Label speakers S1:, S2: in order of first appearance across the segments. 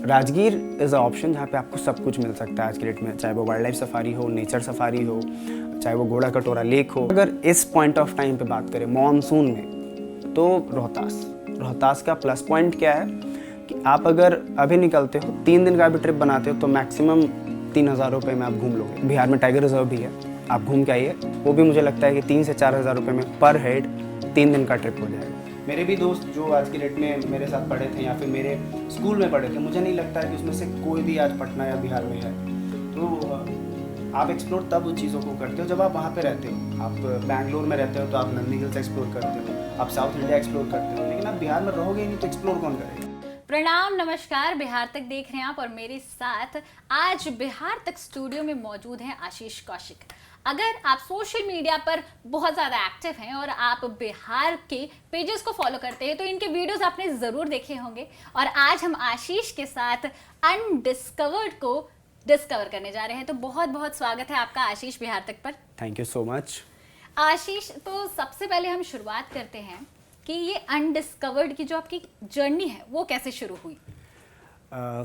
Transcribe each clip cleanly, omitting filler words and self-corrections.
S1: Rajgir is a option जहाँ पे आपको सब कुछ मिल सकता है आज के डेट में, चाहे वो वाइल्ड लाइफ सफारी हो, नेचर सफारी हो, चाहे वो घोड़ा कटोरा लेक हो। अगर इस पॉइंट ऑफ टाइम पे बात करें मानसून में, तो रोहतास का प्लस पॉइंट क्या है कि आप अगर अभी निकलते हो 3 दिन का भी ट्रिप बनाते हो तो मैक्सिमम 3,000 रुपये में आप घूम लोगे। बिहार में टाइगर रिजर्व भी है, आप घूम के आइए, वो भी मुझे लगता है कि 3 से 4,000 रुपये में पर हेड 3 दिन का ट्रिप हो जाएगा। मेरे भी दोस्त जो आज की डेट में मेरे साथ पढ़े थे या फिर मेरे स्कूल में पढ़े थे, मुझे नहीं लगता है कि उसमें से कोई भी आज पटना या बिहार में है। तो आप एक्सप्लोर तब उन चीज़ों को करते हो जब आप वहाँ पे रहते हो। आप बैंगलोर में रहते हो तो आप नंदी हिल्स एक्सप्लोर करते हो, आप साउथ इंडिया एक्सप्लोर करते हो, लेकिन आप बिहार में रहोगे ही नहीं तो एक्सप्लोर कौन करेगा।
S2: प्रणाम, नमस्कार। बिहार तक देख रहे हैं आप और मेरे साथ आज बिहार तक स्टूडियो में मौजूद हैं आशीष कौशिक। अगर आप सोशल मीडिया पर बहुत ज़्यादा एक्टिव हैं और आप बिहार के पेजेस को फॉलो करते हैं तो इनके वीडियोस आपने ज़रूर देखे होंगे। और आज हम आशीष के साथ अनडिस्कवर्ड को डिस्कवर करने जा रहे हैं। तो बहुत बहुत स्वागत है आपका आशीष बिहार तक पर।
S1: थैंक यू सो मच
S2: आशीष, तो सबसे पहले हम शुरुआत करते हैं कि ये अनडिस्कवर्ड की जो आपकी जर्नी है वो कैसे शुरू हुई।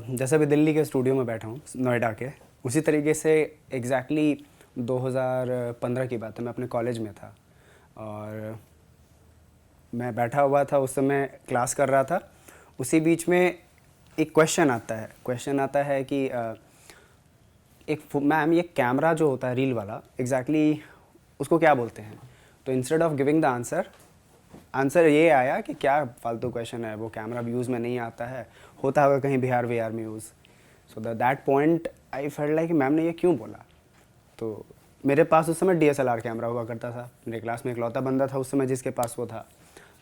S1: जैसे अभी दिल्ली के स्टूडियो में बैठा हूँ नोएडा के, उसी तरीके से एग्जैक्टली 2015 की बात है, मैं अपने कॉलेज में था और मैं बैठा हुआ था, उस समय क्लास कर रहा था। उसी बीच में एक क्वेश्चन आता है कि एक मैम ये कैमरा जो होता है रील वाला, एग्जैक्टली उसको क्या बोलते हैं। तो instead of giving the answer ये आया कि क्या फालतू क्वेश्चन है, वो कैमरा भी यूज़ में नहीं आता है, होता होगा कहीं बिहार वीआर में use. So that point I felt like ma'am ने ये क्यों बोला। तो मेरे पास उस समय DSLR कैमरा हुआ करता था, मेरे क्लास में इकलौता बंदा था उस समय जिसके पास वो था।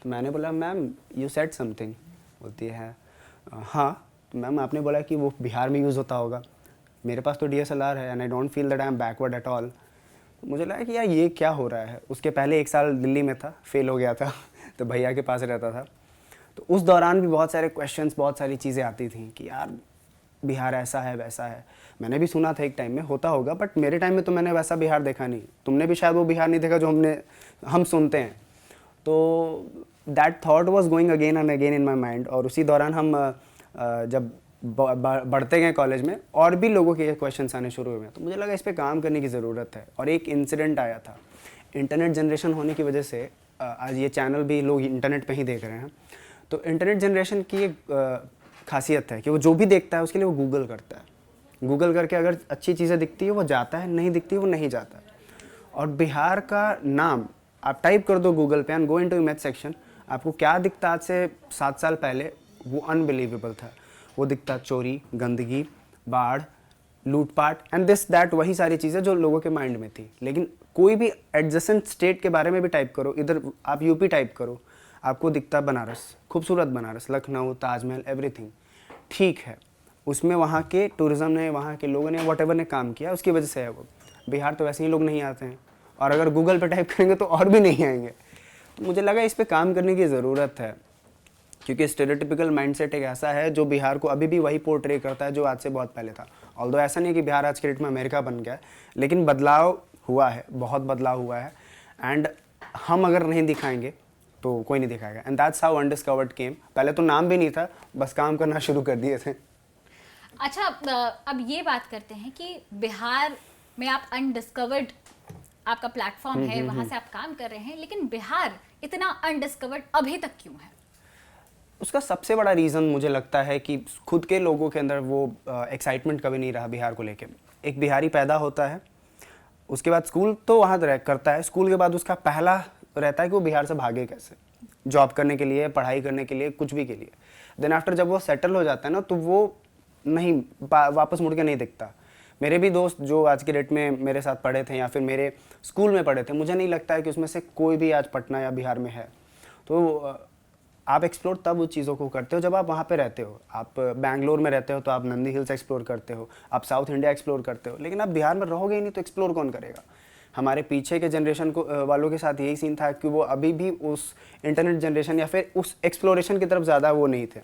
S1: तो मैंने बोला मैम यू सेड समथिंग, बोलती है हाँ। तो मैम आपने बोला कि वो बिहार में यूज़ होता होगा, मेरे पास तो DSLR है and I don't feel that I am backward at all. मुझे लगा कि यार ये क्या हो रहा है। उसके पहले 1 साल दिल्ली में था, फेल हो गया था तो भैया के पास रहता था। तो उस दौरान भी बहुत सारे क्वेश्चंस, बहुत सारी चीज़ें आती थी कि यार बिहार ऐसा है वैसा है। मैंने भी सुना था एक टाइम में होता होगा, बट मेरे टाइम में तो मैंने वैसा बिहार देखा नहीं। तुमने भी शायद वो बिहार नहीं देखा जो हम सुनते हैं। तो that thought was going again and again in my mind. और उसी दौरान हम जब बढ़ते गए कॉलेज में और भी लोगों के क्वेश्चंस आने शुरू हुए, तो मुझे लगा इस पे काम करने की ज़रूरत है। और एक इंसिडेंट आया था, इंटरनेट जनरेशन होने की वजह से आज ये चैनल भी लोग इंटरनेट पे ही देख रहे हैं। तो इंटरनेट जनरेशन की एक खासियत है कि वो जो भी देखता है उसके लिए वो गूगल करता है। गूगल करके अगर अच्छी चीज़ें दिखती है वो जाता है, नहीं दिखती है वो नहीं जाता है। और बिहार का नाम आप टाइप कर दो गूगल पे and go into image section, आपको क्या दिखता आज से 7 साल पहले, वो अनबिलीवेबल था। वो दिखता चोरी, गंदगी, बाढ़, लूटपाट एंड दिस दैट, वही सारी चीज़ें जो लोगों के माइंड में थी। लेकिन कोई भी एडजेसेंट स्टेट के बारे में भी टाइप करो, इधर आप यूपी टाइप करो, आपको दिखता बनारस, खूबसूरत बनारस, लखनऊ, ताजमहल, एवरीथिंग। ठीक है, उसमें वहाँ के टूरिज़्म ने, वहाँ के लोगों ने, व्हाटएवर ने काम किया, उसकी वजह से है वो। बिहार तो वैसे ही लोग नहीं आते हैं, और अगर गूगल पे टाइप करेंगे तो और भी नहीं आएंगे। तो मुझे लगा इस पे काम करने की ज़रूरत है, क्योंकि स्टेरियोटिपिकल माइंडसेट एक ऐसा है जो बिहार को अभी भी वही पोर्ट्रे करता है जो आज से बहुत पहले था। ऑल्दो ऐसा नहीं है कि बिहार आज के डेट में अमेरिका बन गया है, लेकिन बदलाव हुआ है, बहुत बदलाव हुआ है। एंड हम अगर नहीं दिखाएंगे तो कोई नहीं दिखाएगा। एंड दैट्स हाउ अनडिस्कवर्ड केम। पहले तो नाम भी नहीं था, बस काम करना शुरू कर दिए थे।
S2: अच्छा, अब ये बात करते हैं कि बिहार में आप अनडिस्कवर्ड, आपका प्लेटफॉर्म है, वहां से आप काम कर रहे हैं, लेकिन बिहार इतना अनडिस्कवर्ड अभी तक क्यों है?
S1: उसका सबसे बड़ा रीज़न मुझे लगता है कि खुद के लोगों के अंदर वो एक्साइटमेंट कभी नहीं रहा बिहार को लेके। एक बिहारी पैदा होता है, उसके बाद स्कूल तो वहाँ करता है, स्कूल के बाद उसका पहला रहता है कि वो बिहार से भागे कैसे, जॉब करने के लिए, पढ़ाई करने के लिए, कुछ भी के लिए। देन आफ्टर जब वो सेटल हो जाता है ना, तो वो नहीं वापस मुड़ के नहीं दिखता। मेरे भी दोस्त जो आज के डेट में मेरे साथ पढ़े थे या फिर मेरे स्कूल में पढ़े थे, मुझे नहीं लगता है कि उसमें से कोई भी आज पटना या बिहार में है। तो आप एक्सप्लोर तब उस चीज़ों को करते हो जब आप वहाँ पे रहते हो। आप बैंगलोर में रहते हो तो आप नंदी हिल्स एक्सप्लोर करते हो, आप साउथ इंडिया एक्सप्लोर करते हो, लेकिन आप बिहार में रहोगे ही नहीं तो एक्सप्लोर कौन करेगा। हमारे पीछे के जनरेशन को वालों के साथ यही सीन था कि वो अभी भी उस इंटरनेट जनरेशन या फिर उस एक्सप्लोरेशन की तरफ ज़्यादा वो नहीं थे।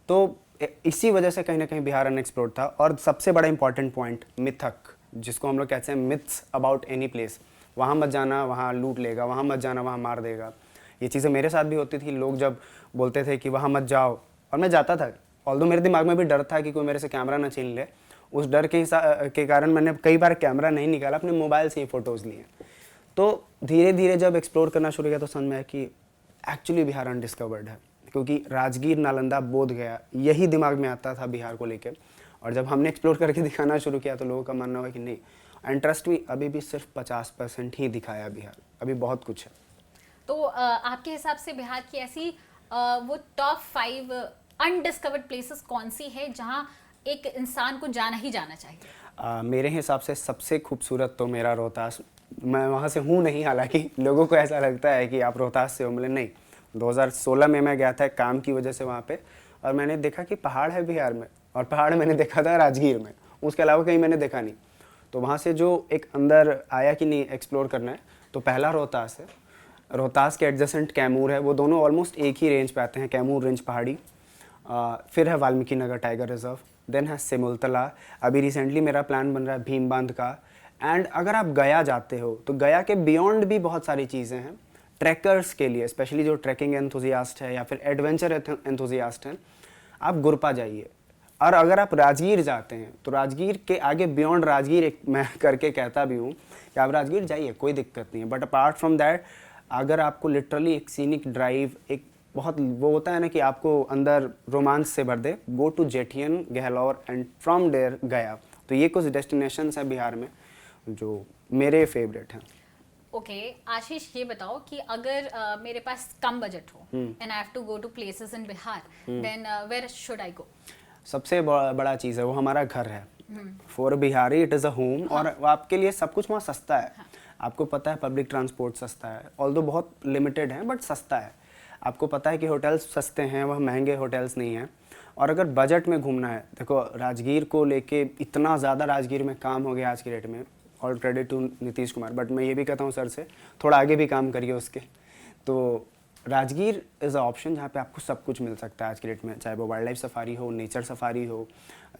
S1: तो इसी वजह से कहीं ना कहीं बिहार अनएक्सप्लोर्ड था। और सबसे बड़ा इंपॉर्टेंट पॉइंट, मिथक, जिसको हम लोग कहते हैं मिथ्स अबाउट एनी प्लेस। वहाँ मत जाना, वहाँ लूट लेगा, वहाँ मत जाना, वहाँ मार देगा। ये चीज़ें मेरे साथ भी होती थी। लोग जब बोलते थे कि वहाँ मत जाओ, और मैं जाता था, ऑल्दो मेरे दिमाग में भी डर था कि कोई मेरे से कैमरा ना छीन ले, उस डर के कारण मैंने कई बार कैमरा नहीं निकाला, अपने मोबाइल से ही फ़ोटोज़ लिए। तो धीरे धीरे जब एक्सप्लोर करना शुरू किया तो समझ में आया कि एक्चुअली बिहार अनडिस्कवर्ड है, क्योंकि राजगीर, नालंदा, बोध गया, यही दिमाग में आता था बिहार को लेकर। और जब हमने एक्सप्लोर करके दिखाना शुरू किया तो लोगों का मानना हुआ कि नहीं, एंड ट्रस्ट मी, अभी भी सिर्फ 50% ही दिखाया बिहार, अभी बहुत कुछ है।
S2: तो आपके हिसाब से बिहार की ऐसी वो टॉप 5 अनडिस्कवर्ड प्लेसेस कौन सी है जहाँ एक इंसान को जाना ही जाना चाहिए?
S1: मेरे हिसाब से सबसे खूबसूरत तो मेरा रोहतास, मैं वहाँ से हूँ नहीं, हालांकि लोगों को ऐसा लगता है कि आप रोहतास से हो, मिले नहीं। 2016 में मैं गया था काम की वजह से वहाँ पे, और मैंने देखा कि पहाड़ है बिहार में, और पहाड़ मैंने देखा था राजगीर में, उसके अलावा कहीं मैंने देखा नहीं। तो वहाँ से जो एक अंदर आया कि नहीं एक्सप्लोर करना है, तो पहला रोहतास है। रोहतास के एडजेसेंट कैमूर है, वो दोनों ऑलमोस्ट एक ही रेंज पे आते हैं, कैमूर रेंज पहाड़ी। फिर है Valmiki Nagar tiger reserve, then है सिमुलतला। अभी रिसेंटली मेरा प्लान बन रहा है भीम बांध का। एंड अगर आप गया जाते हो तो गया के बियॉन्ड भी बहुत सारी चीज़ें हैं ट्रैकर्स के लिए, स्पेशली जो ट्रैकिंग एंथुजियास्ट है या फिर एडवेंचर एंथुजियास्ट हैं, आप गुरपा जाइए। और अगर आप राजगीर जाते हैं तो राजगीर के आगे बियॉन्ड राजगीर एक मैं करके कहता भी हूँ कि आप राजगीर जाइए, कोई दिक्कत नहीं है। बट अपार्ट फ्रॉम दैट, अगर आपको लिटरली एक सीनिक ड्राइव, एक बहुत वो होता है ना कि आपको अंदर रोमांस से भर दे, go to Jethian, Gehlaur and from there Gaya. तो ये कुछ डेस्टिनेशंस हैं बिहार में जो मेरे फेवरेट हैं।
S2: ओके आशीष, ये बताओ कि अगर मेरे पास कम बजट हो and I have to go to places in Bihar, then where should I go?
S1: सबसे बड़ा चीज़ है वो हमारा घर है। For Bihari it is a home. और आपके लिए सब कुछ वहाँ सस्ता है। आपको पता है पब्लिक ट्रांसपोर्ट सस्ता है, ऑल्दो बहुत लिमिटेड है बट सस्ता है। आपको पता है कि होटल्स सस्ते हैं, वह महंगे होटल्स नहीं हैं। और अगर बजट में घूमना है, देखो राजगीर को लेके इतना ज़्यादा राजगीर में काम हो गया आज की डेट में, all credit to Nitish Kumar. But मैं ये भी कहता हूँ सर से थोड़ा आगे भी काम करिए उसके। तो राजगीर इज़ अ ऑप्शन जहाँ पे आपको सब कुछ मिल सकता है आज की डेट में, चाहे वो वाइल्ड लाइफ सफारी हो, नेचर सफारी हो,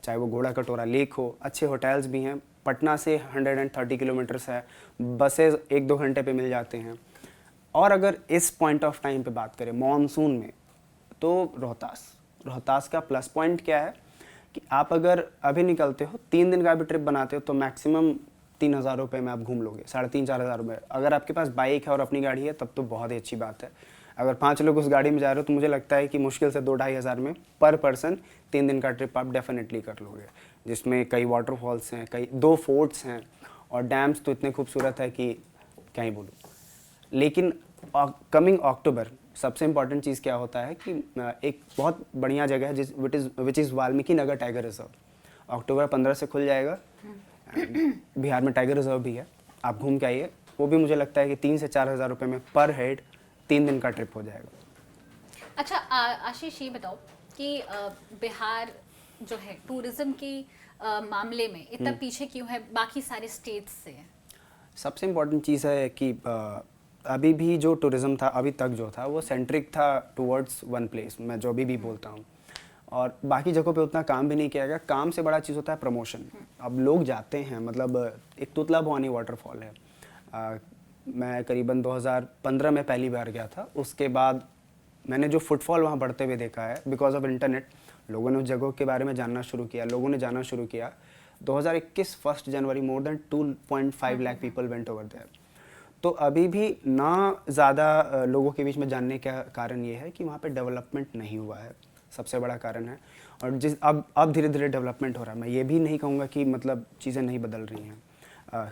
S1: चाहे वो घोड़ा कटोरा लेक हो। अच्छे होटल्स भी हैं, पटना से 130 किलोमीटर्स है, बसेज 1-2 घंटे पे मिल जाते हैं। और अगर इस पॉइंट ऑफ टाइम पे बात करें मॉनसून में, तो रोहतास का प्लस पॉइंट क्या है कि आप अगर अभी निकलते हो, 3 दिन का भी ट्रिप बनाते हो, तो मैक्सिमम 3,000 रुपये में आप घूम लोगे, 3,500-4,000 रुपये। अगर आपके पास बाइक है और अपनी गाड़ी है तब तो बहुत ही अच्छी बात है। अगर 5 लोग उस गाड़ी में जा रहे हो तो मुझे लगता है कि मुश्किल से 2-2.5 हज़ार में पर पर्सन 3 दिन का ट्रिप आप डेफिनेटली कर लोगे, जिसमें कई वाटरफॉल्स हैं, कई 2 फोर्ट्स हैं, और डैम्स तो इतने खूबसूरत है कि क्या ही बोलूँ। लेकिन कमिंग अक्टूबर सबसे इम्पॉर्टेंट चीज़ क्या होता है कि एक बहुत बढ़िया जगह है which is Valmiki Nagar tiger reserve. October 15 से खुल जाएगा। बिहार में टाइगर रिजर्व भी है, आप घूम के आइए। वो भी मुझे लगता है कि 3 से 4 हज़ार रुपये में पर हेड 3 दिन का ट्रिप हो जाएगा।
S2: अच्छा आशीष, ये बताओ कि बिहार जो है टूरिज्म की मामले में इतना पीछे क्यों है बाकी सारे स्टेट्स से?
S1: सबसे इम्पॉर्टेंट चीज़ है कि अभी भी जो टूरिज़्म था अभी तक जो था वो सेंट्रिक था टुवर्ड्स वन प्लेस, मैं जो भी बोलता हूँ, और बाकी जगहों पे उतना काम भी नहीं किया गया। काम से बड़ा चीज़ होता है प्रमोशन। अब लोग जाते हैं, मतलब एक तुतला भवानी वाटरफॉल है, मैं करीबन 2015 में पहली बार गया था। उसके बाद मैंने जो फुटफॉल वहाँ बढ़ते हुए देखा है बिकॉज ऑफ इंटरनेट, लोगों ने उस जगह के बारे में जानना शुरू किया, लोगों ने जाना शुरू किया। 2021 1 जनवरी more than 2.5 lakh people went over there. तो अभी भी ना ज़्यादा लोगों के बीच में जानने का कारण ये है कि वहाँ पे डेवलपमेंट नहीं हुआ है, सबसे बड़ा कारण है। और अब धीरे धीरे डेवलपमेंट हो रहा है। मैं ये भी नहीं कहूँगा कि मतलब चीज़ें नहीं बदल रही हैं।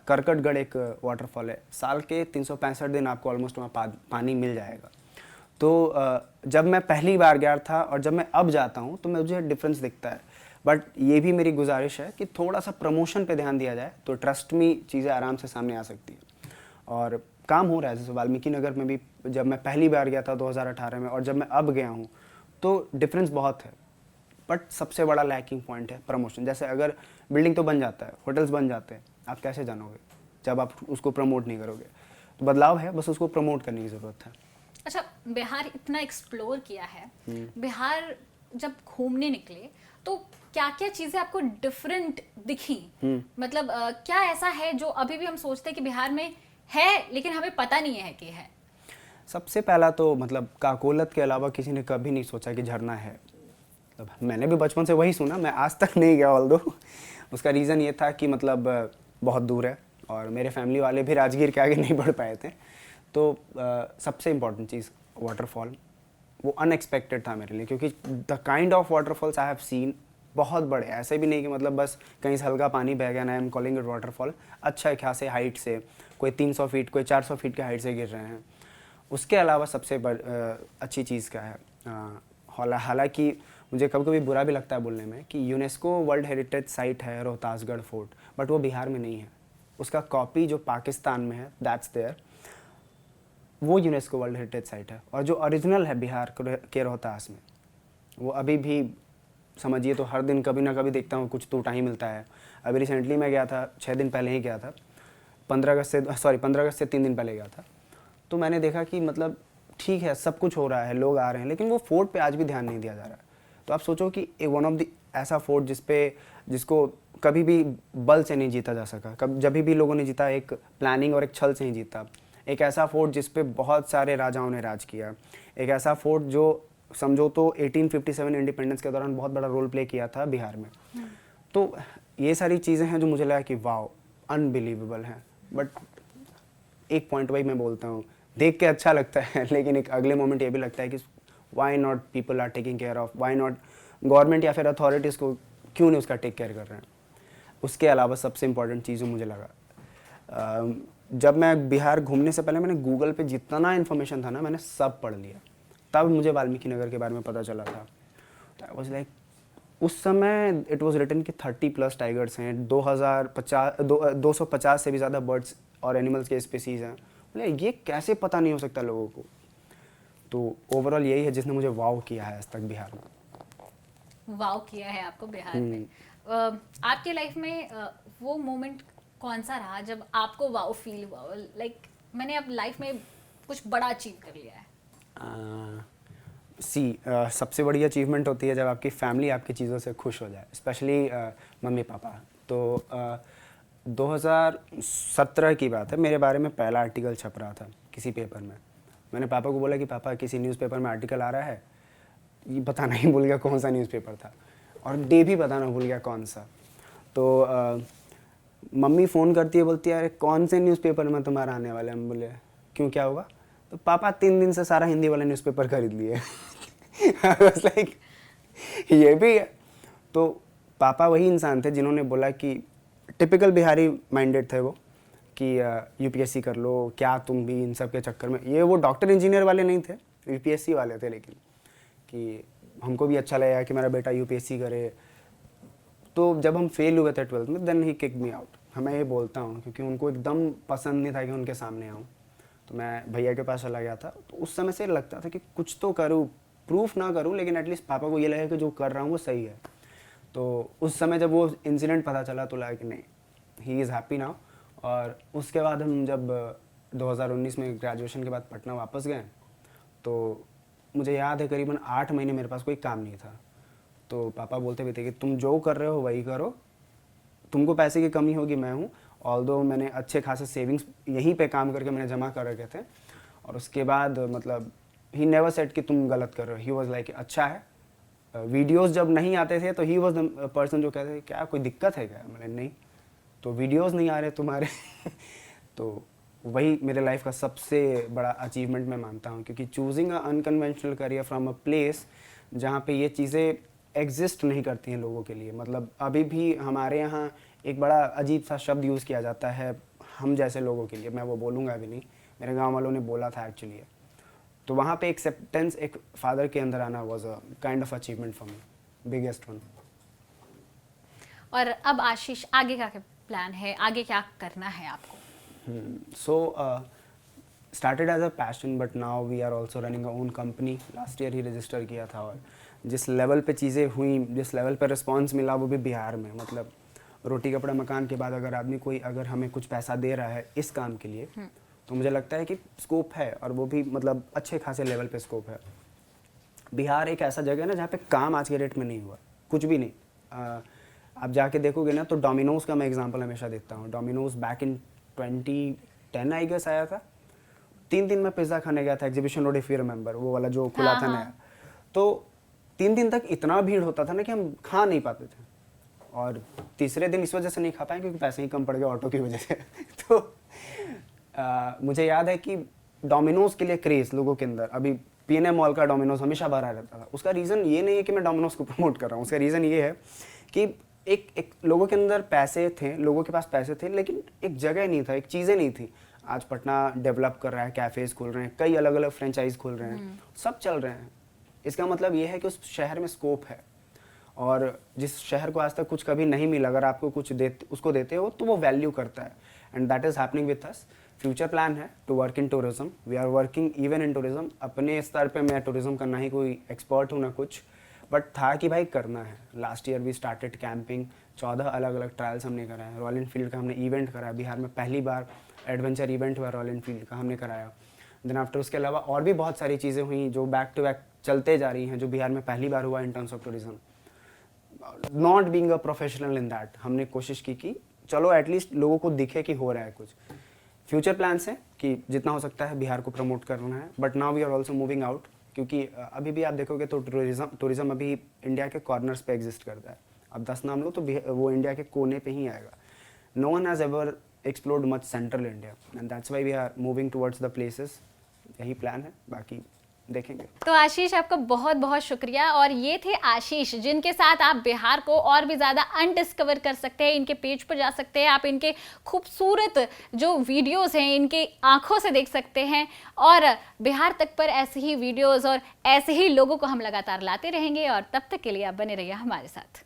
S1: करकटगढ़ एक वाटरफॉल है, साल के 365 दिन आपको ऑलमोस्ट वहाँ पानी मिल जाएगा। तो जब मैं पहली बार गया था और जब मैं अब जाता हूँ तो मुझे डिफरेंस दिखता है। बट ये भी मेरी गुजारिश है कि थोड़ा सा प्रमोशन पे ध्यान दिया जाए तो ट्रस्ट में चीज़ें आराम से सामने आ सकती है। और काम हो रहा है, जैसे वाल्मीकि नगर में भी जब मैं पहली बार गया था 2018 में और जब मैं अब गया हूँ तो डिफरेंस बहुत है। बट सबसे बड़ा लैकिंग पॉइंट है प्रमोशन। जैसे अगर बिल्डिंग तो बन जाता है, होटल्स बन जाते हैं, आप कैसे जानोगे जब आप उसको प्रमोट नहीं करोगे? तो बदलाव है, बस उसको प्रमोट करने की ज़रूरत है।
S2: अच्छा, बिहार इतना एक्सप्लोर किया है, बिहार जब घूमने निकले तो क्या क्या चीज़ें आपको डिफरेंट दिखी? मतलब क्या ऐसा है जो अभी भी हम सोचते हैं कि बिहार में है लेकिन हमें पता नहीं है कि है?
S1: सबसे पहला तो मतलब काकोलत के अलावा किसी ने कभी नहीं सोचा कि झरना है। मतलब मैंने भी बचपन से वही सुना, मैं आज तक नहीं गया ऑल्दो। उसका रीज़न ये था कि मतलब बहुत दूर है और मेरे फैमिली वाले भी राजगीर के आगे नहीं बढ़ पाए थे। तो सबसे इम्पॉर्टेंट चीज़ वाटरफॉल, वो अनएक्सपेक्टेड था मेरे लिए, क्योंकि the kind of waterfalls I have seen बहुत बड़े, ऐसे भी नहीं कि मतलब बस कहीं से हल्का पानी बह गया ना, I am calling it waterfall. अच्छा खासे हाइट से, कोई 300 फीट कोई 400 फीट के हाइट से गिर रहे हैं। उसके अलावा सबसे अच्छी चीज़ क्या है, हालांकि मुझे कभी कभी बुरा भी लगता है बोलने में कि यूनेस्को वर्ल्ड हेरिटेज साइट है रोहतासगढ़ फोर्ट, बट वो बिहार में नहीं है। उसका कॉपी जो पाकिस्तान में है, दैट्स देयर, वो यूनेस्को वर्ल्ड हेरिटेज साइट है। और जो ओरिजिनल है बिहार के रोहतास में, वो अभी भी समझिए तो हर दिन कभी ना कभी देखता हूँ, कुछ टूटा ही मिलता है। अभी रिसेंटली मैं गया था, 6 दिन पहले ही गया था, 15 अगस्त से 3 दिन पहले गया था। तो मैंने देखा कि मतलब ठीक है, सब कुछ हो रहा है, लोग आ रहे हैं, लेकिन वो फोर्ट पे आज भी ध्यान नहीं दिया जा रहा है। तो आप सोचो कि वन ऑफ द ऐसा फोर्ट जिसको कभी भी बल से नहीं जीता जा सका, जब भी लोगों ने जीता एक प्लानिंग और एक छल से ही जीता। एक ऐसा फोर्ट जिस पे बहुत सारे राजाओं ने राज किया, एक ऐसा फोर्ट जो समझो तो 1857 इंडिपेंडेंस के दौरान बहुत बड़ा रोल प्ले किया था बिहार में। तो ये सारी चीज़ें हैं जो मुझे लगा कि वाओ, अनबिलीवेबल हैं। बट एक पॉइंट वही मैं बोलता हूँ, देख के अच्छा लगता है, लेकिन एक अगले मोमेंट ये भी लगता है कि why not people are taking care of, why not government या फिर अथॉरिटीज़ को क्यों नहीं उसका टेक केयर कर रहे हैं। उसके अलावा सबसे इम्पॉर्टेंट चीज़ जो मुझे लगा, जब मैं बिहार घूमने से पहले मैंने गूगल पे जितना इन्फॉर्मेशन था ना, मैंने सब पढ़ लिया। तब मुझे वाल्मीकि नगर के बारे में पता चला था। आई वाज लाइक, उस समय इट वाज रिटन कि 30+ टाइगर्स हैं, 250 से भी ज़्यादा बर्ड्स और एनिमल्स के स्पीसीज़ हैं। बोले ये कैसे पता नहीं हो सकता लोगों को। तो ओवरऑल यही है जिसने मुझे वाव किया है आज तक बिहार में।
S2: वाव किया है आपको बिहार में। आपके लाइफ में वो मोमेंट कौन सा रहा जब आपको वाव फील हुआ, लाइक मैंने अब लाइफ में कुछ बड़ा अचीव कर लिया है?
S1: सबसे बड़ी अचीवमेंट होती है जब आपकी फैमिली आपकी चीज़ों से खुश हो जाए, स्पेशली मम्मी पापा। तो 2017 की बात है, मेरे बारे में पहला आर्टिकल छप रहा था किसी पेपर में। मैंने पापा को बोला कि पापा किसी न्यूज़पेपर में आर्टिकल आ रहा है, ये बताना ही भूल गया कौन सा न्यूज़पेपर था, और डे भी बताना भूल गया कौन सा। तो मम्मी फ़ोन करती है, बोलती है अरे कौन से न्यूज़पेपर में तुम्हारा आने वाला है। हम बोले क्यों, क्या होगा? तो पापा 3 दिन से सारा हिंदी वाला न्यूज़पेपर खरीद लिए। लाइक ये भी है। तो पापा वही इंसान थे जिन्होंने बोला कि टिपिकल बिहारी माइंडेड थे वो, कि यूपीएससी कर लो, क्या तुम भी इन सब के चक्कर में। ये वो डॉक्टर इंजीनियर वाले नहीं थे, यूपीएससी वाले थे, लेकिन कि हमको भी अच्छा लगेगा कि मेरा बेटा यूपीएससी करे। तो जब हम फेल हुए थे 12th में, देन ही किक मी आउट। मैं ये बोलता हूँ क्योंकि उनको एकदम पसंद नहीं था कि उनके सामने आऊँ। तो मैं भैया के पास चला गया था। तो उस समय से लगता था कि कुछ तो करूँ, प्रूफ ना करूँ, लेकिन एटलीस्ट पापा को ये लगे कि जो कर रहा हूँ वो सही है। तो उस समय जब वो इंसिडेंट पता चला तो लगा कि नहीं, ही इज़ हैप्पी नाउ। और उसके बाद हम जब 2019 में ग्रेजुएशन के बाद पटना वापस गए, तो मुझे याद है करीबन 8 महीने मेरे पास कोई काम नहीं था। तो पापा बोलते भी थे कि तुम जो कर रहे हो वही करो, तुमको पैसे की कमी होगी मैं हूँ। ऑल्दो मैंने अच्छे खासे सेविंग्स यहीं पे काम करके मैंने जमा कर रखे थे। और उसके बाद मतलब ही नेवर सेड कि तुम गलत कर रहे हो। ही वॉज लाइक अच्छा है। वीडियोस जब नहीं आते थे तो ही वॉज द पर्सन जो कहते थे क्या कोई दिक्कत है क्या? मैंने नहीं, तो वीडियोस नहीं आ रहे तुम्हारे। तो वही मेरे लाइफ का सबसे बड़ा अचीवमेंट मैं मानता हूँ, क्योंकि choosing a unconventional career from a place जहाँ पे ये चीज़ें एग्जिस्ट नहीं करती हैं लोगों के लिए। मतलब अभी भी हमारे यहाँ एक बड़ा अजीब सा शब्द यूज़ किया जाता है हम जैसे लोगों के लिए, मैं वो बोलूँगा अभी नहीं, मेरे गांव वालों ने बोला था एक्चुअली। तो वहाँ पे एक्सेप्टेंस एक फादर के अंदर आना was a kind of achievement for me, biggest one.
S2: और अब आशीष, आगे का क्या प्लान है, आगे क्या करना है आपको?
S1: So started as a passion, but now we are also running our own company. Last year he register किया था, और जिस लेवल पे चीज़ें हुई, जिस लेवल पे रिस्पांस मिला, वो भी बिहार में। मतलब रोटी कपड़ा मकान के बाद अगर आदमी कोई अगर हमें कुछ पैसा दे रहा है इस काम के लिए, तो मुझे लगता है कि स्कोप है, और वो भी मतलब अच्छे खासे लेवल पे स्कोप है। बिहार एक ऐसा जगह है ना जहाँ पे काम आज के डेट में नहीं हुआ, कुछ भी नहीं। आप जाके देखोगे ना तो डोमिनोज़ का मैं एग्जांपल हमेशा देता हूँ। Domino's back in 2010 I guess आया था। 3 दिन में पिज़्ज़ा खाने गया था, exhibition road, if you remember, वो वाला जो खुला था नया। तो 3 दिन तक इतना भीड़ होता था ना कि हम खा नहीं पाते थे, और तीसरे दिन इस वजह से नहीं खा पाए क्योंकि पैसे ही कम पड़ गए ऑटो की वजह से। तो मुझे याद है कि डोमिनोज़ के लिए क्रेज़ लोगों के अंदर, अभी पीएनए मॉल का डोमिनोज़ हमेशा भरा रहता था। उसका रीज़न ये नहीं है कि मैं डोमिनोज़ को प्रमोट कर रहा हूँ, उसका रीज़न ये है कि एक लोगों के अंदर पैसे थे, लोगों के पास पैसे थे, लेकिन एक जगह नहीं था, एक चीज़ें नहीं थी। आज पटना डेवलप कर रहा है, कैफ़ेज़ खोल रहे हैं, कई अलग अलग फ्रेंचाइज खोल रहे हैं, सब चल रहे हैं। इसका मतलब ये है कि उस शहर में स्कोप है, और जिस शहर को आज तक कुछ कभी नहीं मिला, अगर आपको कुछ उसको देते हो तो वो वैल्यू करता है, and that is happening with us. Future plan है to work in tourism, we are working even in tourism. अपने स्तर पे मैं टूरिज्म करना ही कोई एक्सपर्ट हूँ ना कुछ, बट था कि भाई करना है। Last year we started camping, 14 अलग अलग ट्रायल्स हमने कराए हैं। रॉयल एनफील्ड का हमने इवेंट कराया, बिहार में पहली बार एडवेंचर इवेंट हुआ रॉयल एनफील्ड का, हमने कराया। देन आफ्टर उसके अलावा और भी बहुत सारी चीज़ें हुई जो बैक टू बैक चलते जा रही हैं, जो बिहार में पहली बार हुआ in terms of tourism. Not being a professional in that, हमने कोशिश की कि चलो एटलीस्ट लोगों को दिखे कि हो रहा है कुछ। फ्यूचर प्लान्स है कि जितना हो सकता है बिहार को प्रमोट करना है, but now we are also moving out, क्योंकि अभी भी आप देखोगे तो टूरिज्म अभी इंडिया के कॉर्नर्स पे एग्जिस्ट करता है। अब 10 नाम लो तो वो इंडिया के कोने पे ही आएगा। No one has ever explored much central India, and that's why we are moving towards the places. यही प्लान है, बाकी देखेंगे।
S2: तो आशीष, आपका बहुत बहुत शुक्रिया। और ये थे आशीष, जिनके साथ आप बिहार को और भी ज़्यादा अनडिस्कवर कर सकते हैं। इनके पेज पर जा सकते हैं, आप इनके खूबसूरत जो वीडियोस हैं इनके आंखों से देख सकते हैं। और बिहार तक पर ऐसे ही वीडियोस और ऐसे ही लोगों को हम लगातार लाते रहेंगे, और तब तक के लिए आप बने रहिए हमारे साथ।